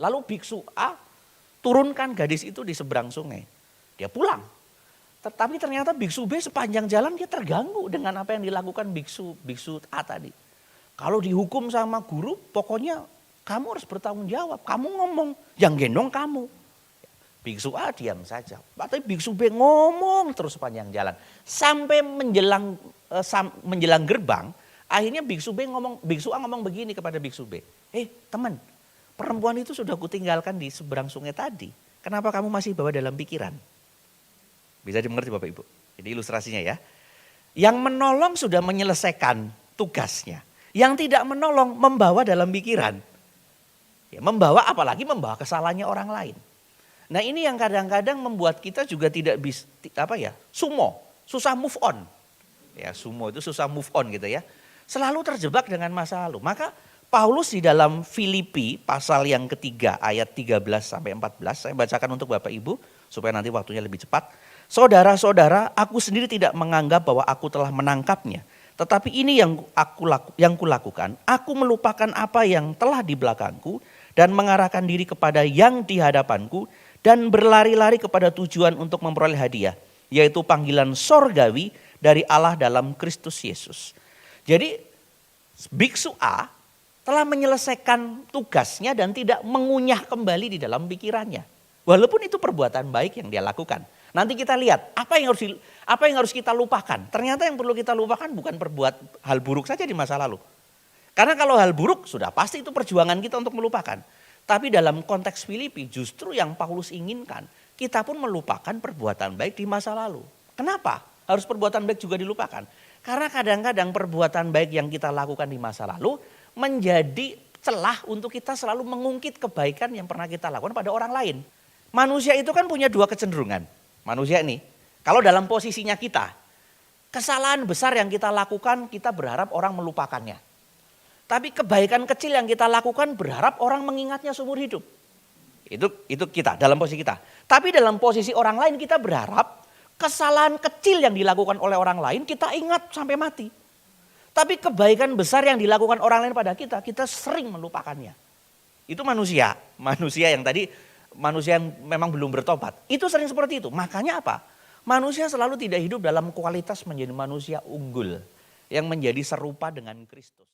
Lalu biksu A turunkan gadis itu di seberang sungai. Dia pulang. Tetapi ternyata biksu B sepanjang jalan dia terganggu dengan apa yang dilakukan biksu A tadi. Kalau dihukum sama guru, pokoknya kamu harus bertanggung jawab. Kamu ngomong, yang gendong kamu. Biksu A diam saja. Tapi biksu B ngomong terus sepanjang jalan. Sampai menjelang gerbang, akhirnya biksu A ngomong begini kepada biksu B. Teman, perempuan itu sudah kutinggalkan di seberang sungai tadi. Kenapa kamu masih bawa dalam pikiran? Bisa dimengerti Bapak Ibu. Jadi ilustrasinya ya. Yang menolong sudah menyelesaikan tugasnya. Yang tidak menolong membawa dalam pikiran. Ya, membawa apalagi membawa kesalahannya orang lain. Nah ini yang kadang-kadang membuat kita juga tidak bisa, susah move on. Ya sumo itu susah move on gitu ya. Selalu terjebak dengan masa lalu. Maka Paulus di dalam Filipi pasal yang ketiga ayat 13 sampai 14. Saya bacakan untuk Bapak Ibu supaya nanti waktunya lebih cepat. Saudara-saudara, aku sendiri tidak menganggap bahwa aku telah menangkapnya. Tetapi ini yang kulakukan, aku melupakan apa yang telah di belakangku dan mengarahkan diri kepada yang di hadapanku dan berlari-lari kepada tujuan untuk memperoleh hadiah, yaitu panggilan sorgawi dari Allah dalam Kristus Yesus. Jadi biksu A telah menyelesaikan tugasnya dan tidak mengunyah kembali di dalam pikirannya. Walaupun itu perbuatan baik yang dia lakukan. Nanti kita lihat apa yang harus kita lupakan. Ternyata yang perlu kita lupakan bukan perbuat hal buruk saja di masa lalu. Karena kalau hal buruk sudah pasti itu perjuangan kita untuk melupakan. Tapi dalam konteks Filipi justru yang Paulus inginkan, kita pun melupakan perbuatan baik di masa lalu. Kenapa? Harus perbuatan baik juga dilupakan. Karena kadang-kadang perbuatan baik yang kita lakukan di masa lalu menjadi celah untuk kita selalu mengungkit kebaikan yang pernah kita lakukan pada orang lain. Manusia itu kan punya dua kecenderungan. Manusia ini, kalau dalam posisinya kita, kesalahan besar yang kita lakukan kita berharap orang melupakannya. Tapi kebaikan kecil yang kita lakukan berharap orang mengingatnya seumur hidup. Itu kita, dalam posisi kita. Tapi dalam posisi orang lain kita berharap kesalahan kecil yang dilakukan oleh orang lain kita ingat sampai mati. Tapi kebaikan besar yang dilakukan orang lain pada kita sering melupakannya. Itu manusia yang tadi, manusia yang memang belum bertobat. Itu sering seperti itu. Makanya apa? Manusia selalu tidak hidup dalam kualitas menjadi manusia unggul. Yang menjadi serupa dengan Kristus.